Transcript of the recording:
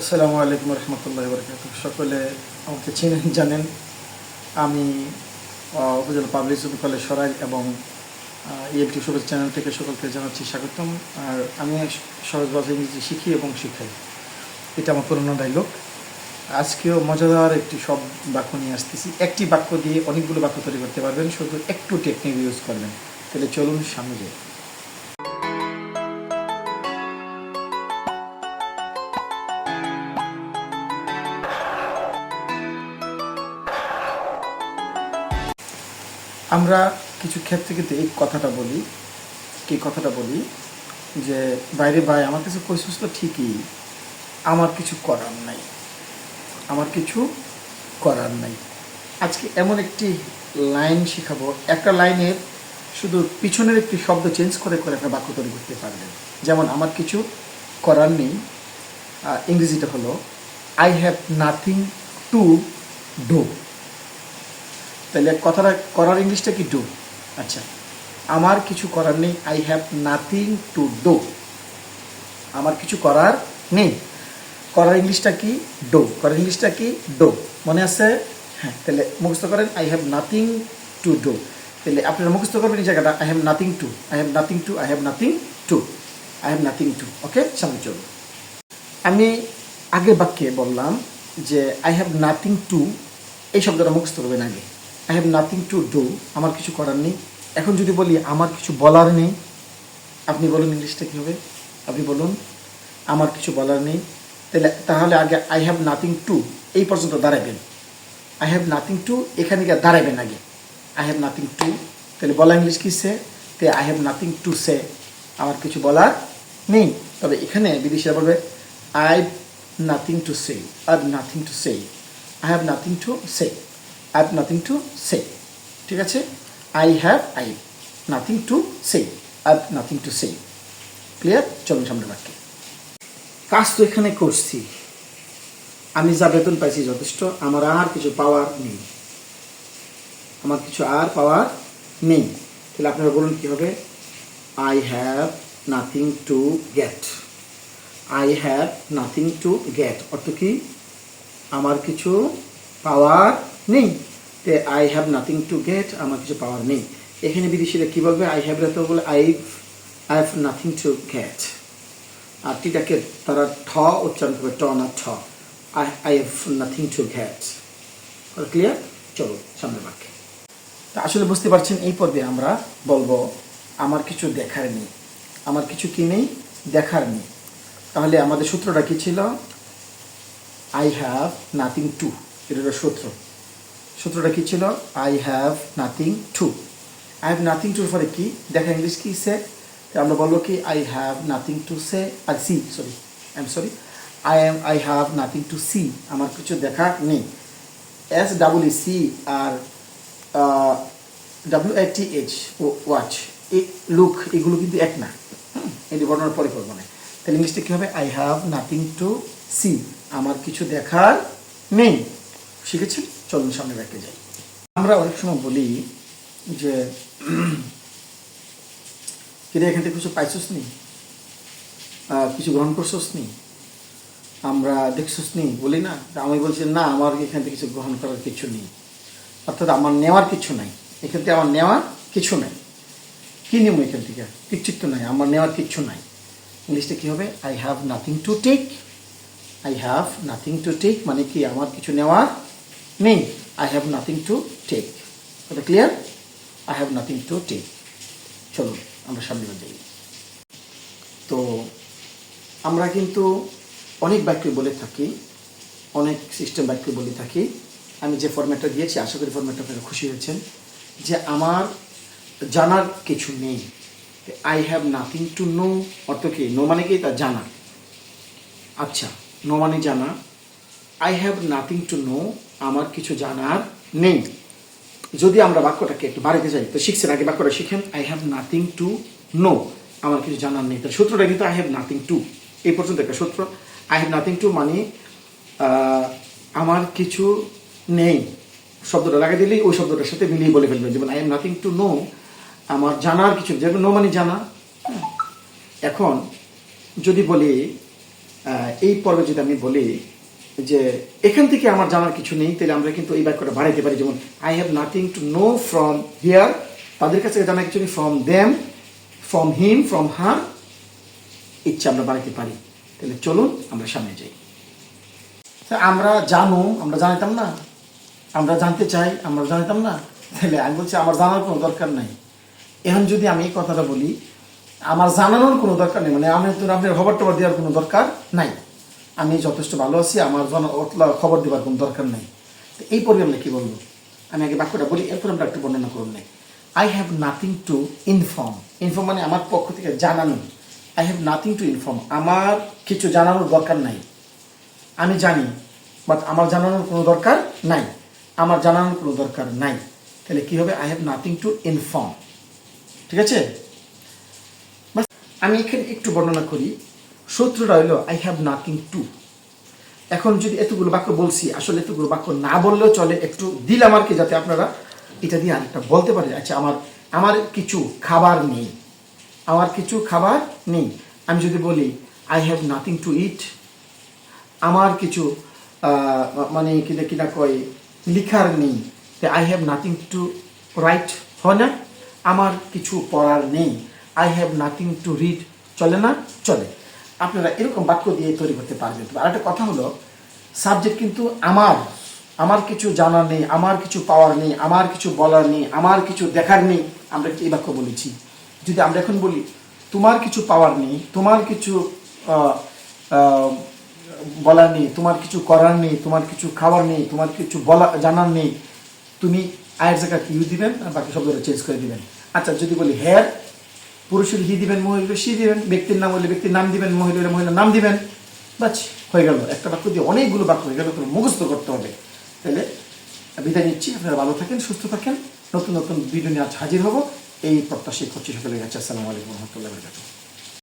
আসসালামু আলাইকুম রহমতুল্লাহি ওয়া বারাকাতুহু। সকলে আমাকে চিনেন জানেন, আমি উপজেলা পাবলিক স্কুল কলেজ সরাই এবং ইএফটি সবুজ চ্যানেল থেকে সকলকে জানাচ্ছি স্বাগতম। আর আমি সহজ ভাষায় ইংরেজি শিখি এবং শিখাই, এটা আমার পুরোনো ডায়লগ। আজকেও মজাদার একটি সব বাক্য নিয়ে আসতেছি। একটি বাক্য দিয়ে অনেকগুলো বাক্য তৈরি করতে পারবেন, শুধু একটু টেকনিক ইউজ করবেন। তাহলে চলুন সামনে যাই। আমরা কিছু ক্ষেত্রে কিন্তু এই কথাটা বলি, যে বাইরে ভাই আমার কিছু কইছিস তো ঠিকই, আমার কিছু করার নাই, আমার কিছু করার নাই। আজকে এমন একটি লাইন শেখাবো, একটা লাইনের শুধু পিছনের একটি শব্দ চেঞ্জ করে করে একটা বাক্য তৈরি করতে পারবেন। যেমন আমার কিছু করার নেই, ইংরেজিটা হলো I have nothing to do. তাহলে কথাটা করার ইংলিশটা কি ডু। আচ্ছা, আমার কিছু করার নেই, I have nothing to do. আমার কিছু করার নেই, করার ইংলিশটা কি ডো। করার ইংলিশটা কি ডো, মনে আছে? হ্যাঁ, তাহলে মুখস্থ করেন I have nothing to do. তাহলে আপনারা মুখস্থ করবেন এই জায়গাটা, I have nothing to, I have nothing to, I have nothing to, I have nothing to. Okay, সামনে চলুন। আমি আগের বাক্যে বললাম যে আই হ্যাভ নাথিং টু, এই শব্দটা মুখস্থ করবেন আগে। I have nothing to do, আমার কিছু করার নেই। এখন যদি বলি আমার কিছু বলার নেই, আপনি বলুন ইংলিশটা কী হবে? আপনি বলুন আমার কিছু বলার নেই। তাহলে আগে আই হ্যাভ নাথিং টু এই পর্যন্ত দাঁড়াবেন। আই হ্যাভ নাথিং টু এখানে গিয়ে দাঁড়াবেন আগে। আই হ্যাভ নাথিং টু, তাহলে বলা ইংলিশ কি সে? তাই আই হ্যাভ নাথিং টু সে, আমার কিছু বলার নেই। তবে এখানে বিদেশিরা বলবে I nothing to say, I have nothing to say, I have nothing to say, I have nothing to সে। ঠিক আছে, I have nothing to say, I have nothing to say. Clear? চলুন সামনে বাক্যে। কাজ তো এখানে করছি, আমি যা বেতন পাইছি যথেষ্ট, আমার আর কিছু পাওয়ার নেই, আমার কিছু আর পাওয়ার নেই। তাহলে আপনারা বলুন কী হবে? I have nothing to gate. I have nothing to gate অর্থ কি? আমার কিছু পাওয়ার নেই। তে I have nothing to gate, আমার কিছু পাওয়ার নেই। এখানে বিদেশিরা কী বলবে? আই হ্যাভ তো বলে I have nothing to get. আর টিটাকে তারা ঠ উচ্চারণ করবে, ট না ঠ। I have nothing to get. Clear? চলো সামনের বাক্যে। তা আসলে বুঝতে পারছেন, এই পর্বে আমরা বলবো আমার কিছু দেখার নেই। আমার কিছু কি নেই? দেখার নেই। তাহলে আমাদের সূত্রটা কি ছিল? আই হ্যাভ নাথিং টু, এটা সূত্রটা কি ছিল? I have nothing to. I have nothing টুর পরে কি দেখা, ইংলিশ কি সে? আমরা বলবো কি I have nothing to say, আর see, I have nothing to see, আমার কিছু দেখা নেই। SEE আর WATH ওয়াচ, এই লুক, এগুলো কিন্তু এক না। এটি বর্ণনার পরে করবো না। তাহলে ইংলিশটা কী হবে? I have nothing to see, আমার কিছু দেখার নেই। শিখেছি? চলুন সামনে ব্যাকে যাই। আমরা অনেক সময় বলি যে কিরে এখান থেকে কিছু পাইছস নি, কিছু গ্রহণ করছস নি, আমরা দেখছস নি, বলি না? আমি বলছি না, আমার এখান থেকে কিছু গ্রহণ করার কিছু নেই, অর্থাৎ আমার নেওয়ার কিছু নাই। এখান থেকে আমার নেওয়ার কিছু নাই। কী নেব এখান থেকে? কিচ্ছু নাই, আমার নেওয়ার কিচ্ছু নাই। ইংলিশটা কী হবে? I have nothing to take. I have nothing to take মানে কি? আমার কিছু নেওয়ার নেই। I have nothing to take. ওটা clear? I have nothing to take. চলুন আমরা সামনে যাই। তো আমরা কিন্তু অনেক বাক্য বলে থাকি, অনেক সিস্টেম বাক্য বলে থাকি। আমি যে ফরম্যাটটা দিয়েছি, আশা করি ফরম্যাটটা আপনারা খুশি হয়েছেন। যে আমার জানার কিছু নেই, I have nothing to know অর্থ কি? নো মানে কি? তা জানা। আচ্ছা, নো মানে জানা। I have nothing to know, আমার কিছু জানার নেই। যদি আমরা বাক্যটাকে একটু বাড়িতে যাই, তো শিখছেন, আগে বাক্যটা শিখেন। I have nothing to know, আমার কিছু জানার নেই। তার সূত্রটা কিন্তু আই হ্যাভ নাথিং টু, এই পর্যন্ত একটা সূত্র। আই হ্যাভ নাথিং টু মানে আমার কিছু নেই, শব্দটা লাগাই দিলেই ওই শব্দটার সাথে মিলিয়ে বলে ফেলবেন। যেমন I have nothing to know, আমার জানার কিছু, যেমন নো মানে জানা। এখন যদি বলি এই পর্বে যদি আমি বলি যে এখান থেকে আমার জানার কিছু নেই, তাহলে আমরা কিন্তু এই বাক্যটা বাড়াইতে পারি। যেমন I have nothing to know from here, তাদের কাছে জানার কিছু নেই, from them, from him, from her, ইচ্ছা আমরা বাড়াইতে পারি। তাহলে চলুন আমরা সামনে যাই। আমরা জানো, আমরা জানিতাম না, আমরা জানতে চাই, আমরা জানিতাম না, তাহলে আমি বলছি আমার জানার কোনো দরকার নাই। এখন যদি আমি এই কথাটা বলি, আমার জানানোর কোনো দরকার নেই, মানে আমি তো আপনার খবর টবর দেওয়ার কোনো দরকার নাই, আমি যথেষ্ট ভালো আছি, আমার খবর দেওয়ার কোনো দরকার নাই। তো এই পর্বে আমরা কী বলবো, আমি আগে বাক্যটা বলি, এরপর আমরা একটু বর্ণনা করুন। নাই I have nothing to inform, inform মানে আমার পক্ষ থেকে জানানো। I have nothing to inform, আমার কিছু জানানোর দরকার নাই, আমি জানি বাট আমার জানানোর কোনো দরকার নাই, আমার জানানোর কোনো দরকার নাই। তাহলে কী হবে, I have nothing to inform. ঠিক আছে, আমি এখানে একটু বর্ণনা করি। সূত্রটা হলো আই হ্যাভ নাথিং টু। এখন যদি এতগুলো বাক্য বলছি, আসলে এতগুলো বাক্য না বললেও চলে, একটু দিলাম আর কি, যাতে আপনারা এটা দিয়ে আরেকটা বলতে পারেন। আচ্ছা, আমার কিছু খাবার নেই, আমার কিছু খাবার নেই। আমি যদি বলি আই হ্যাভ নাথিং টু ইট, আমার কিছু মানে কিনা কয় লিখার নেই, I have nothing two right, হয় না? আমার কিছু পড়ার নেই, I have nothing to read, চলে না? চলে। আপনারা এরকম বাক্য দিয়ে তৈরি করতে পারবেন। আর একটা কথা হলো, সাবজেক্ট কিন্তু আমার কিছু জানার নেই, আমার কিছু পাওয়ার নেই, আমার কিছু বলার নেই, আমার কিছু দেখার নেই, আমরা এই বাক্য বলেছি। যদি আমরা এখন বলি তোমার কিছু পাওয়ার নেই, তোমার কিছু বলার নেই, তোমার কিছু করার নেই, তোমার কিছু খাবার নেই, তোমার কিছু জানার নেই, তুমি আয়ের জায়গায় ইউ দিবেন আর বাকি শব্দটা চেঞ্জ করে দিবেন। আচ্ছা, যদি বলি হ্যার, পুরুষের হি দিবেন, মহিলার সি দিবেন, ব্যক্তির নাম হলে ব্যক্তির নাম দিবেন, মহিলার মহিলার নাম দিবেন, বাস হয়ে গেল। একটা বাক্য দিয়ে অনেকগুলো বাক্য হয়ে গেল, তোমার মুখস্থ করতে হবে। তাহলে বিদায় নিচ্ছি, আপনারা ভালো থাকেন, সুস্থ থাকেন, নতুন নতুন ভিডিও নিয়ে আজ হাজির হব এই প্রত্যাশাই করছি। সকলের কাছে আসসালামু আলাইকুম ওয়া রাহমাতুল্লাহি ওয়া বারাকাতুহু।